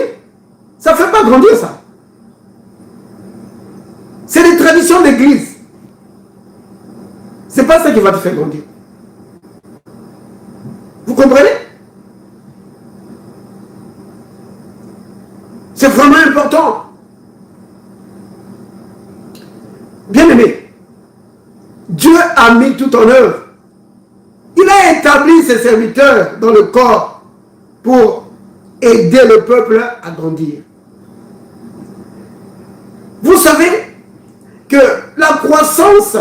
Ça ne fait pas grandir ça. C'est des traditions d'église. C'est pas ça qui va te faire grandir. Vous comprenez? C'est vraiment important. Bien aimé, Dieu a mis tout en œuvre. Il a établi ses serviteurs dans le corps pour aider le peuple à grandir. Vous savez que la croissance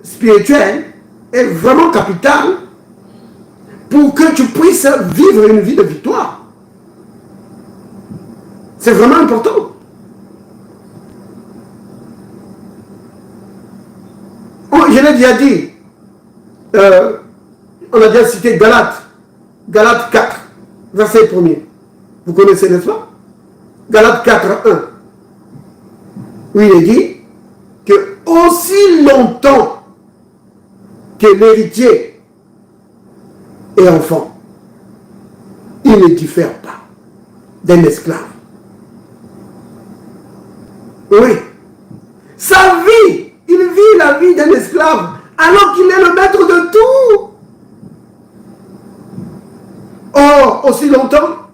spirituelle est vraiment capitale pour que tu puisses vivre une vie de victoire. C'est vraiment important. Oh, je l'ai déjà dit, on a déjà cité Galates 4, verset 1er. Vous connaissez, n'est-ce pas? Galates 4, 1. Où il est dit que aussi longtemps que l'héritier est enfant, il ne diffère pas d'un esclave. Oui. Sa vie, il vit la vie d'un esclave alors qu'il est le maître de tout. Or, aussi longtemps,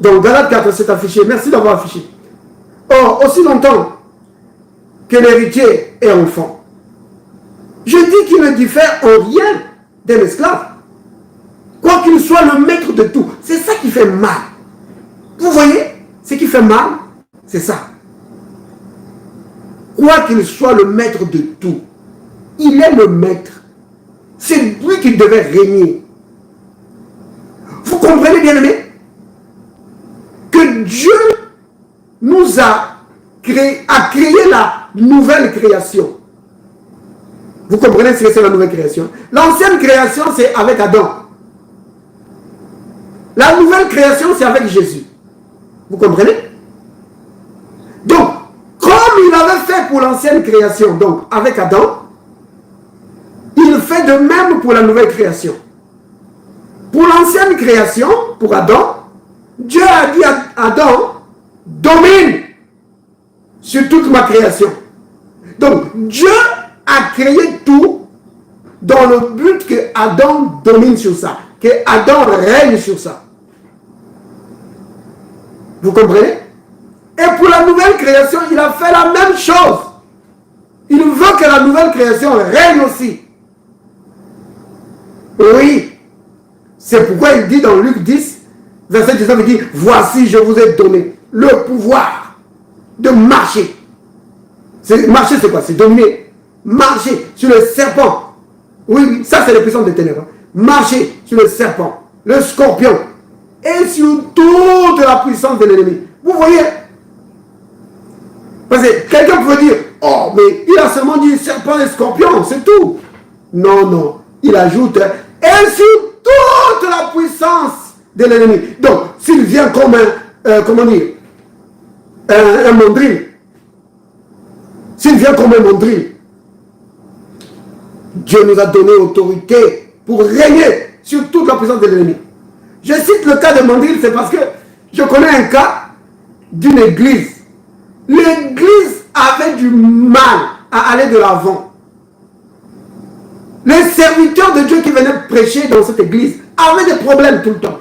donc Galates 4, c'est affiché, merci d'avoir affiché. Or, aussi longtemps que l'héritier est enfant, je dis qu'il ne diffère en rien d'un esclave. Quoi qu'il soit le maître de tout, c'est ça qui fait mal. Vous voyez, ce qui fait mal, c'est ça. Quoi qu'il soit le maître de tout, il est le maître. C'est lui qui devait régner. Vous comprenez, bien aimé, que Dieu nous a créé la nouvelle création. Vous comprenez ce que c'est la nouvelle création? L'ancienne création, c'est avec Adam. La nouvelle création, c'est avec Jésus. Vous comprenez? Donc, comme il avait fait pour l'ancienne création, donc avec Adam, il fait de même pour la nouvelle création. Pour l'ancienne création, pour Adam, Dieu a dit à Adam, domine sur toute ma création. Donc, Dieu a créé tout dans le but que Adam domine sur ça, que Adam règne sur ça. Vous comprenez? Et pour la nouvelle création, il a fait la même chose. Il veut que la nouvelle création règne aussi. Oui. C'est pourquoi il dit dans Luc 10, verset 19, il dit, voici, je vous ai donné le pouvoir de marcher. Marcher, c'est quoi? C'est dominer. Marcher sur le serpent. Oui, ça c'est la puissance des ténèbres. Marcher sur le serpent, le scorpion, et sur toute la puissance de l'ennemi. Vous voyez? Parce que quelqu'un peut dire, oh, mais il a seulement dit serpent et scorpion, c'est tout. Non, non. Il ajoute, et sur toute la puissance de l'ennemi. Donc, s'il vient comme comment dire, un mandril, s'il vient comme un mandril, Dieu nous a donné autorité pour régner sur toute la puissance de l'ennemi. Je cite le cas de mandril, c'est parce que je connais un cas d'une église. L'église avait du mal à aller de l'avant. Les serviteurs de Dieu qui venaient prêcher dans cette église avaient des problèmes tout le temps.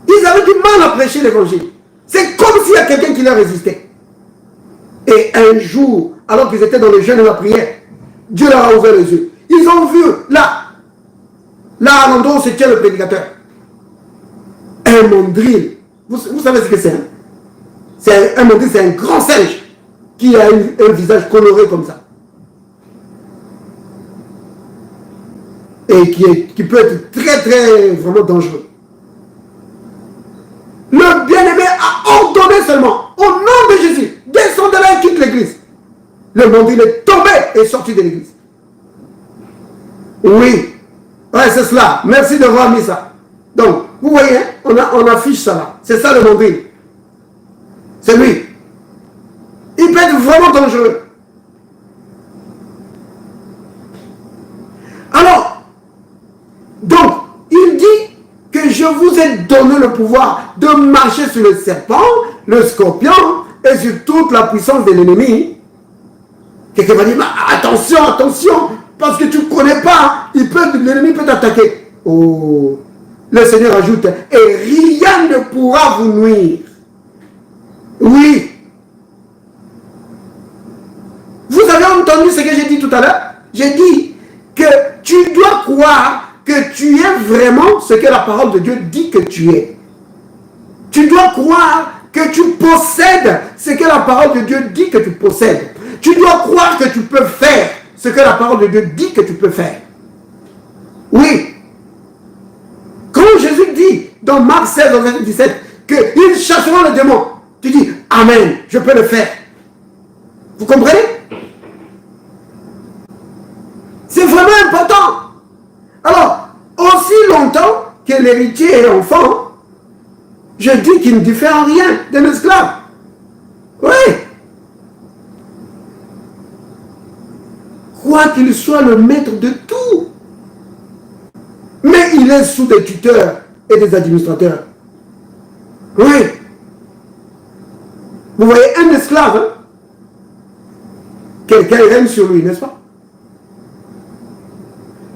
Ils avaient du mal à prêcher l'évangile. C'est comme s'il y a quelqu'un qui leur résistait. Et un jour, alors qu'ils étaient dans le jeûne et la prière, Dieu leur a ouvert les yeux. Ils ont vu, là à l'endroit où se tient le prédicateur, un mandril. Vous savez ce que c'est, hein? Un mandril, c'est un grand singe qui a un visage coloré comme ça. Et qui peut être très, très, vraiment dangereux. Le bien-aimé a ordonné seulement, au nom de Jésus, descends de là et quitte l'église. Le mandril est tombé et sorti de l'église. Oui, ouais, c'est cela. Merci d'avoir mis ça. Donc, vous voyez, on affiche ça là. C'est ça le mandril. C'est lui. Il peut être vraiment dangereux. Alors, donc, il dit que je vous ai donné le pouvoir de marcher sur le serpent, le scorpion et sur toute la puissance de l'ennemi. Quelqu'un va dire, attention, attention, parce que tu ne connais pas, l'ennemi peut t'attaquer. Oh, le Seigneur ajoute, et rien ne pourra vous nuire. Oui. Vous avez entendu ce que j'ai dit tout à l'heure? J'ai dit que tu dois croire que tu es vraiment ce que la parole de Dieu dit que tu es. Tu dois croire que tu possèdes ce que la parole de Dieu dit que tu possèdes. Tu dois croire que tu peux faire ce que la parole de Dieu dit que tu peux faire. Oui. Quand Jésus dit dans Marc 16, verset 17, qu'ils chasseront les démons, tu dis, Amen, je peux le faire. Vous comprenez? C'est vraiment important. Alors, aussi longtemps que l'héritier est enfant, je dis qu'il ne diffère en rien d'un esclave. Oui. Quoi qu'il soit le maître de tout. Mais il est sous des tuteurs et des administrateurs. Oui. Vous voyez un esclave, hein? Quelqu'un règne sur lui, n'est-ce pas?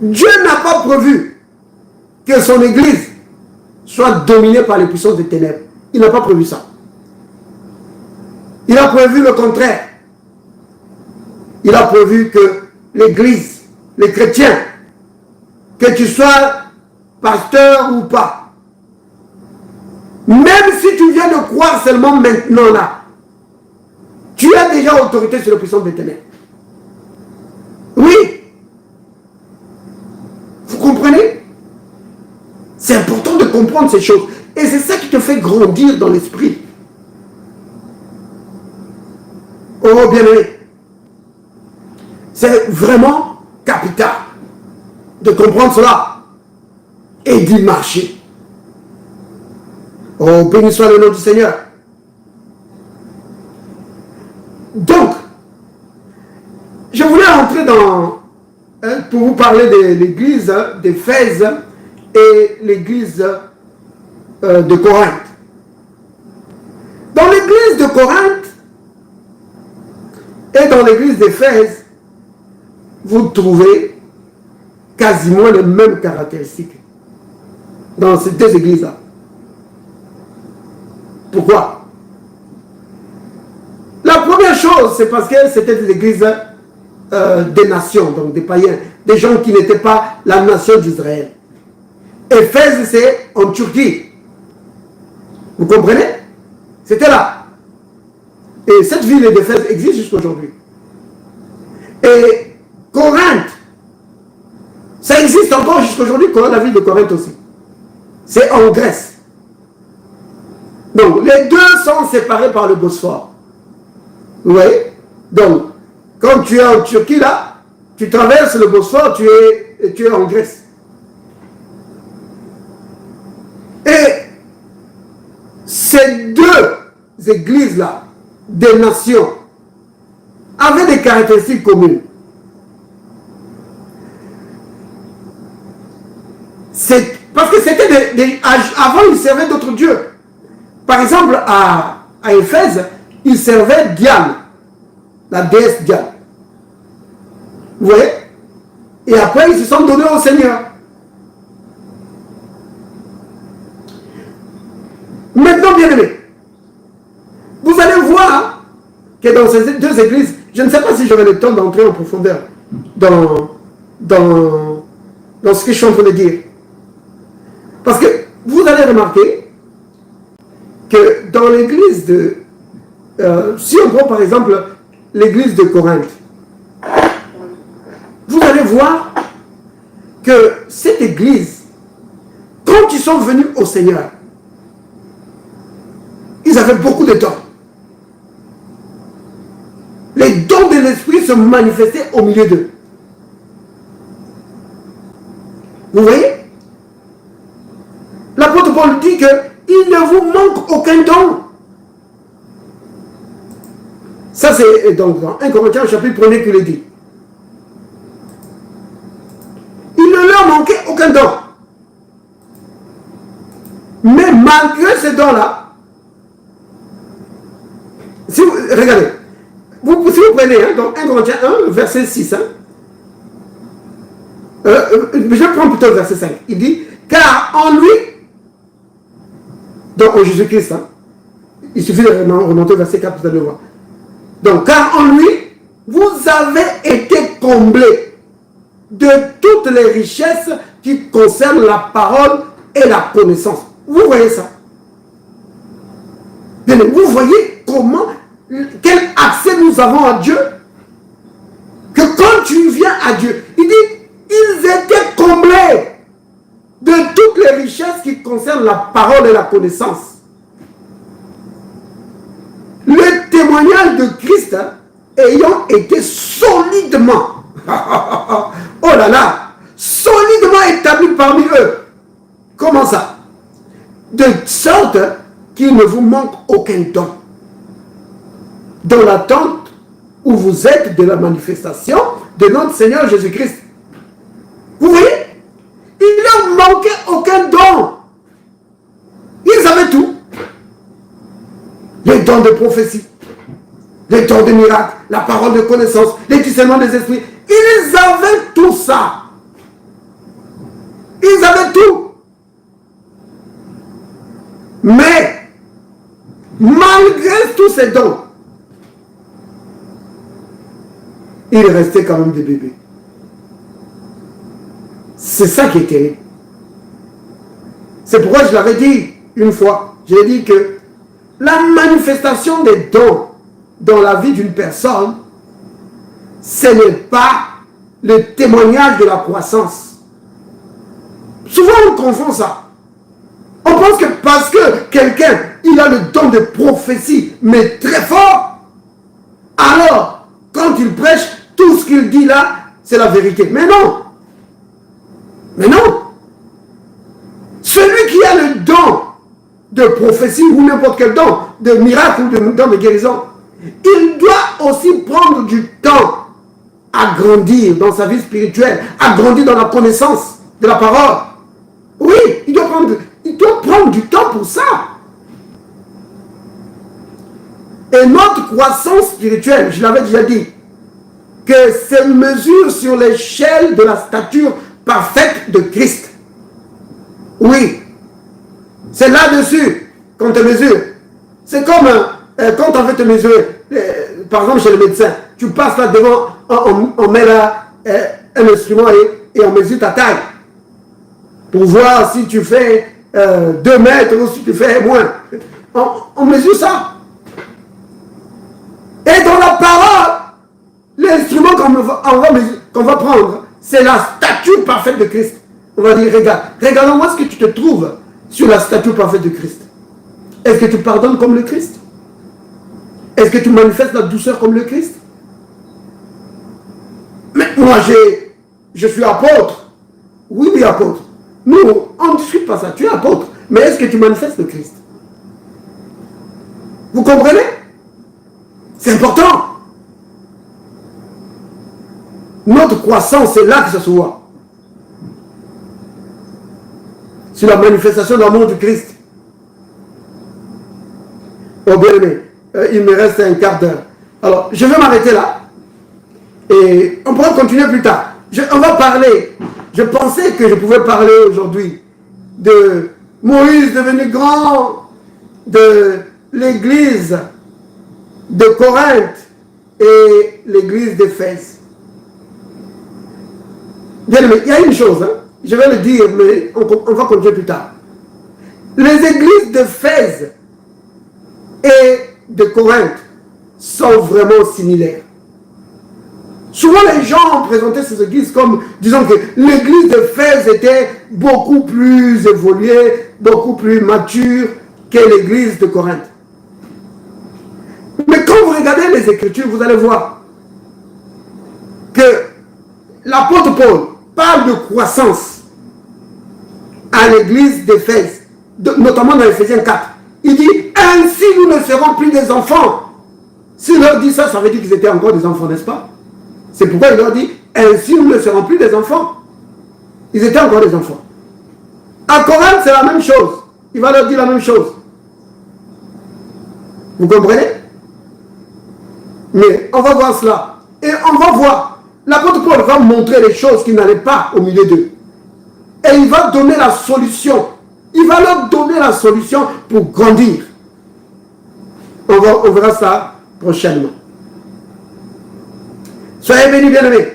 Dieu n'a pas prévu que son église soit dominée par les puissances des ténèbres. Il n'a pas prévu ça. Il a prévu le contraire. Il a prévu que l'église, les chrétiens, que tu sois pasteur ou pas, même si tu viens de croire seulement maintenant là, tu as déjà autorité sur les puissances des ténèbres. Oui. Vous comprenez? C'est important de comprendre ces choses. Et c'est ça qui te fait grandir dans l'esprit. Oh bien-aimé, c'est vraiment capital de comprendre cela et d'y marcher. Oh, béni soit le nom du Seigneur. Donc, je voulais entrer dans, pour vous parler de l'église d'Éphèse et l'église de Corinthe. Dans l'église de Corinthe et dans l'église d'Éphèse, vous trouvez quasiment les mêmes caractéristiques dans ces deux églises-là. Pourquoi? La première chose, c'est parce que c'était des églises des nations, donc des païens, des gens qui n'étaient pas la nation d'Israël. Éphèse, c'est en Turquie. Vous comprenez? C'était là. Et cette ville d'Éphèse existe jusqu'à aujourd'hui. Et Corinthe, ça existe encore jusqu'à aujourd'hui, la ville de Corinthe aussi. C'est en Grèce. Donc, les deux sont séparés par le Bosphore. Vous voyez? Donc, quand tu es en Turquie, là, tu traverses le Bosphore, tu es en Grèce. Et ces deux églises-là, des nations, avaient des caractéristiques communes. Parce que c'était avant, ils servaient d'autres dieux. Par exemple, à Éphèse, ils servaient Diane, la déesse Diane. Vous voyez? Et après, ils se sont donnés au Seigneur. Maintenant, bien aimé, vous allez voir que dans ces deux églises, je ne sais pas si j'aurai le temps d'entrer en profondeur dans ce que je suis en train de dire. Parce que vous allez remarquer que dans l'église de... si on prend par exemple l'église de Corinthe, vous allez voir que cette église, quand ils sont venus au Seigneur, ils avaient beaucoup de dons. Les dons de l'Esprit se manifestaient au milieu d'eux. Vous voyez? L'apôtre Paul dit qu'il ne vous manque aucun don. Ça, c'est donc dans 1 Corinthiens chapitre 1er qu'il est dit. Il ne leur manquait aucun don. Mais malgré ces dons-là, si vous regardez, si vous prenez donc 1 Corinthiens 1, verset 6, je prends plutôt le verset 5. Il dit, car en lui, donc en Jésus-Christ, il suffit de remonter au verset 4, vous allez le voir. Donc, car en lui, vous avez été comblés de toutes les richesses qui concernent la parole et la connaissance. Vous voyez ça? Bien, vous voyez comment, quel accès nous avons à Dieu? Que quand tu viens à Dieu, il dit, ils étaient comblés de toutes les richesses qui concernent la parole et la connaissance. Le témoignage de Christ ayant été solidement, oh là là, solidement établi parmi eux. Comment ça? De sorte qu'il ne vous manque aucun don. Dans l'attente où vous êtes de la manifestation de notre Seigneur Jésus-Christ. Vous voyez? Il ne leur manquait aucun don. Ils avaient tout. Les dons de prophétie, les dons de miracles, la parole de connaissance, les discernements des esprits. Ils avaient tout ça. Ils avaient tout. Mais, malgré tous ces dons, ils restaient quand même des bébés. C'est ça qui est terrible. C'est pourquoi je l'avais dit une fois. J'ai dit que la manifestation des dons dans la vie d'une personne, ce n'est pas le témoignage de la croissance. Souvent on confond ça. On pense que parce que quelqu'un, il a le don de prophétie, mais très fort, alors, quand il prêche, tout ce qu'il dit là, c'est la vérité. Mais non. Mais non. Celui qui a le don de prophétie ou n'importe quel don, de miracle ou de don de guérison, il doit aussi prendre du temps à grandir dans sa vie spirituelle, à grandir dans la connaissance de la parole. Oui, il doit prendre du temps pour ça. Et notre croissance spirituelle, je l'avais déjà dit, que c'est une mesure sur l'échelle de la stature parfaite de Christ. Oui, c'est là-dessus qu'on te mesure. C'est comme quand on veut te mesurer, par exemple chez le médecin, tu passes là devant, on met là un instrument et on mesure ta taille. pour voir si tu fais 2 mètres ou si tu fais moins. On mesure ça. Et dans la parole, l'instrument qu'on va prendre, c'est la statue parfaite de Christ. On va dire, regarde-moi ce que tu te trouves sur la statue parfaite de Christ. Est-ce que tu pardonnes comme le Christ? Est-ce que tu manifestes la douceur comme le Christ? Mais moi, je suis apôtre. Oui, apôtre. Nous, on ne discute pas ça. Tu es apôtre. Mais est-ce que tu manifestes le Christ? Vous comprenez? C'est important. Notre croissance, c'est là que ça se voit. Sur la manifestation de l'amour du Christ. Oh bien aimé, il me reste un quart d'heure. Alors, je vais m'arrêter là. Et on pourra continuer plus tard. On va parler. Je pensais que je pouvais parler aujourd'hui de Moïse devenu grand, de l'église de Corinthe et l'église d'Éphèse. Bien aimé, il y a une chose, hein, je vais le dire, mais on va continuer plus tard. Les églises d'Éphèse et de Corinthe sont vraiment similaires. Souvent les gens ont présenté ces églises comme, disons que l'église d'Éphèse était beaucoup plus évoluée, beaucoup plus mature que l'église de Corinthe. Mais quand vous regardez les Écritures, vous allez voir que l'apôtre Paul parle de croissance à l'église d'Éphèse, notamment dans Éphésiens 4. Il dit, ainsi nous ne serons plus des enfants. S'il leur dit ça, ça veut dire qu'ils étaient encore des enfants, n'est-ce pas? C'est pourquoi il leur dit, ainsi nous ne serons plus des enfants. Ils étaient encore des enfants. À Corinthe, c'est la même chose. Il va leur dire la même chose. Vous comprenez? Mais on va voir cela. Et on va voir. L'apôtre Paul va montrer les choses qui n'allaient pas au milieu d'eux. Et il va donner la solution. Il va leur donner la solution pour grandir. On verra ça prochainement. Soyez bénis, bien-aimés.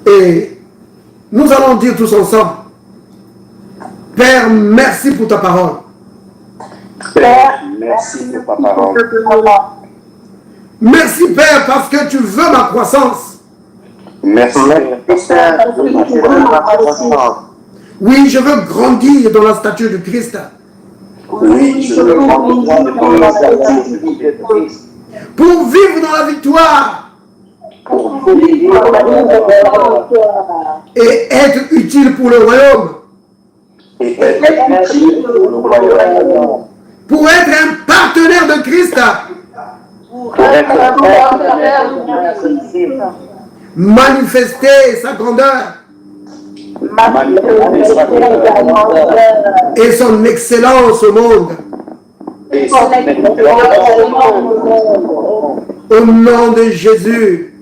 Et nous allons dire tous ensemble, Père, merci pour ta parole. Père, merci pour ta parole. Merci, Père, parce que tu veux ma croissance. Merci, Père, pour ma croissance. Oui, je veux grandir dans la stature de Christ. Oui, je veux grandir dans la stature de Christ. Pour vivre dans la victoire. Et être utile pour le royaume. Pour être un partenaire de Christ. Manifester sa grandeur. Et son excellence au monde. Au nom de Jésus.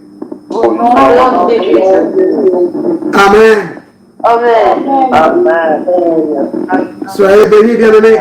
Amen. Amen. Soyez bénis, bien-aimés.